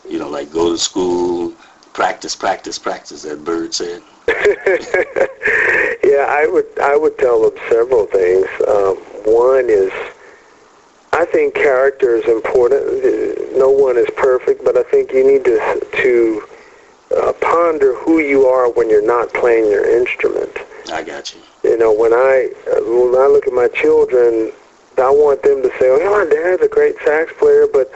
You know, like go to school, practice, practice, practice, that Bird said. Yeah, I would tell them several things. One is, I think character is important. No one is perfect, but I think you need to ponder who you are when you're not playing your instrument. I got you. You know, when I look at my children, I want them to say, "Oh, yeah, my dad's a great sax player," but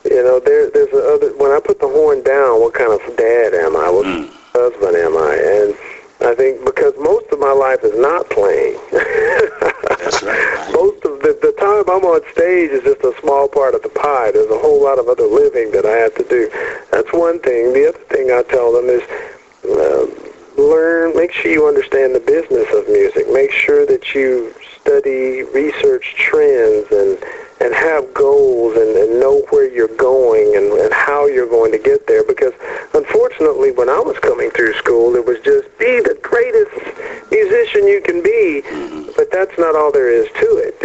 you know, there's other. When I put the horn down, what kind of dad am I? What husband am I? And I think because most of my life is not playing. That's right. Most of the time I'm on stage is just a small part of the pie. There's a whole lot of other living that I have to do. That's one thing. The other thing I tell them is make sure you understand the business of music. Make sure that you study, research trends, and have goals and know where you're going and how you're going to get there. Because unfortunately, when I was coming through school, it was just be the greatest musician you can be. But that's not all there is to it.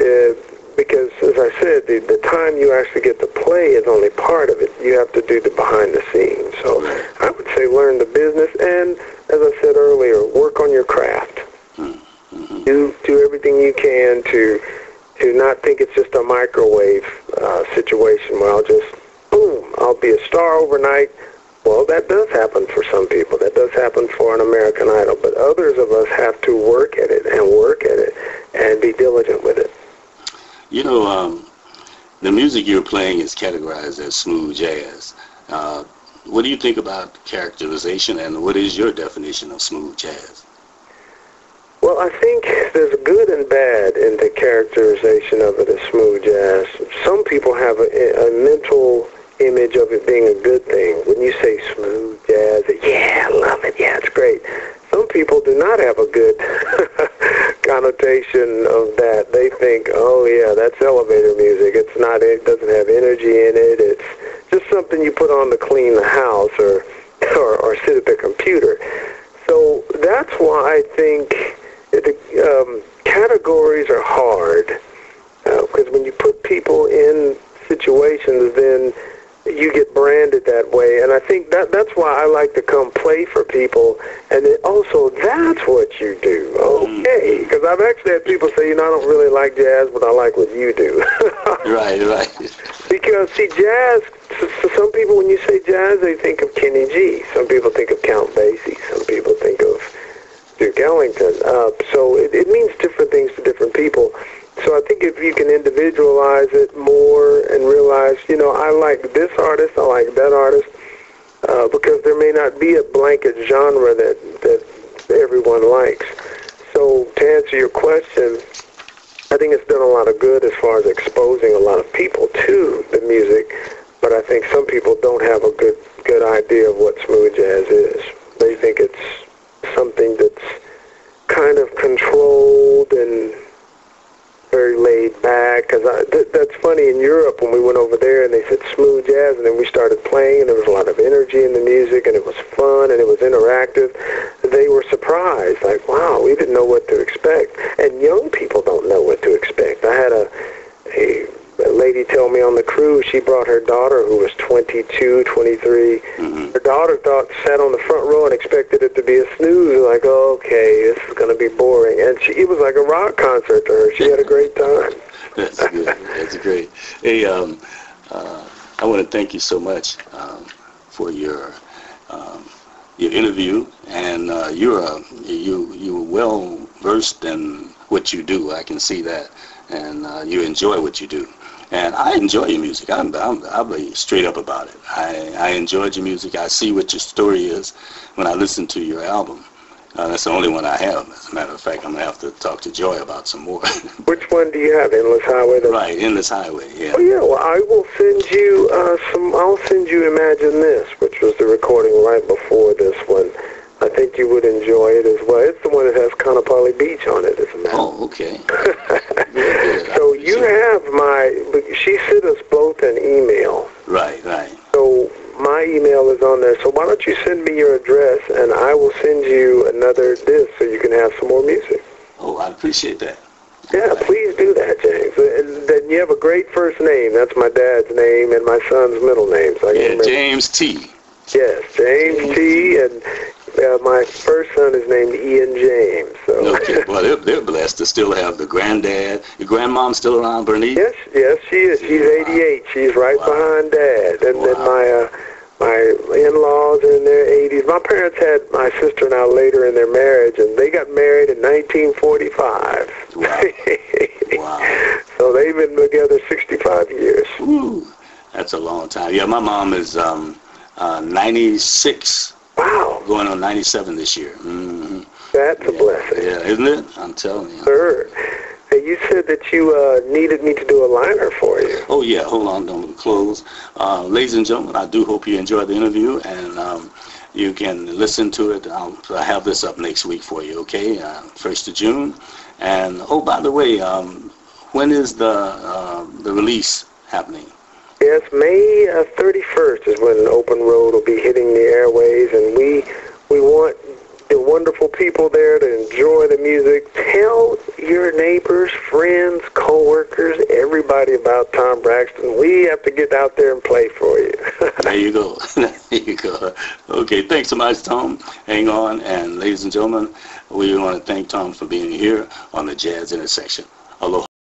Because, as I said, the time you actually get to play is only part of it. You have to do the behind the scenes. So I would say learn the business and, as I said earlier, work on your craft. Do everything you can to not think it's just a microwave situation where I'll be a star overnight. Well, that does happen for some people. That does happen for an American Idol. But others of us have to work at it and be diligent with it. You know, the music you're playing is categorized as smooth jazz. What do you think about characterization, and what is your definition of smooth jazz? Well, I think there's good and bad in the characterization of it as smooth jazz. Some people have a mental image of it being a good thing. When you say smooth jazz, yeah, I love it, yeah, it's great. Some people do not have a good connotation of that. They think, oh yeah, that's elevator music. It doesn't have energy in it. It's just something you put on to clean the house or sit at the computer. So that's why I think the categories are hard, because when you put people in situations, then you get branded that way. And I think that's why I like to come play for people. And then also, that's what you do. Okay. Because I've actually had people say, I don't really like jazz, but I like what you do. Right. Because, see, jazz, for some people, when you say jazz, they think of Kenny G. Some people think of Count Basie. Some people think of Duke Ellington. So it means different things to different people. So I think if you can individualize it more and realize, I like this artist, I like that artist, because there may not be a blanket genre that everyone likes. So to answer your question, I think it's done a lot of good as far as exposing a lot of people to the music, but I think some people don't have a good idea of what smooth jazz is. They think it's something that's kind of controlled and very laid back. Because that's funny, in Europe when we went over there and they said smooth jazz, and then we started playing and there was a lot of energy in the music and it was fun and it was interactive, they were surprised, like, wow, we didn't know what to expect. And young people don't know what to expect. I had a lady tell me on the cruise, she brought her daughter who was 22, 23. Her daughter sat on the front row and expected it to be a snooze, like, okay, this is going to be boring. And it was like a rock concert to her. She had a great time. That's good. That's great. Hey, I want to thank you so much for your interview, and you're well versed in what you do. I can see that, and you enjoy what you do. And I enjoy your music. I'll be straight up about it. I enjoyed your music. I see what your story is when I listen to your album. That's the only one I have. As a matter of fact, I'm going to have to talk to Joy about some more. Which one do you have? Endless Highway? Right, Endless Highway, yeah. Oh, yeah. Well, I will send you I'll send you Imagine This, which was the recording right before this one. I think you would enjoy it as well. It's the one that has Kaanapali Beach on it, as a matter. Oh, okay. So you have she sent us both an email. Right. So my email is on there. So why don't you send me your address, and I will send you another disc so you can have some more music. Oh, I appreciate that. Yeah, please do that, James. then you have a great first name. That's my dad's name and my son's middle name. So I can remember. James T. Yes, James T. And my first son is named Ian James. So. Okay, well, they're blessed to still have the granddad. Your grandmom's still around, Bernice? Yes, she is. She's 88. She's right behind Dad. And then my in-laws are in their 80s. My parents had my sister and I later in their marriage, and they got married in 1945. Wow. Wow. So they've been together 65 years. Ooh, that's a long time. Yeah, my mom is 96. Wow. Going on 97 this year. Mm-hmm. That's a blessing. Yeah, isn't it? I'm telling you. Sure. Hey, you said that you needed me to do a liner for you. Oh, yeah. Hold on. Don't close. Ladies and gentlemen, I do hope you enjoyed the interview, and you can listen to it. I'll have this up next week for you, okay? 1st of June. And, oh, by the way, when is the release happening? Yes, May 31st is when Open Road will be hitting the airways, and we want the wonderful people there to enjoy the music. Tell your neighbors, friends, co-workers, everybody about Tom Braxton. We have to get out there and play for you. There you go. There you go. Okay, thanks so much, Tom. Hang on. And ladies and gentlemen, we want to thank Tom for being here on the Jazz Intersection. Aloha.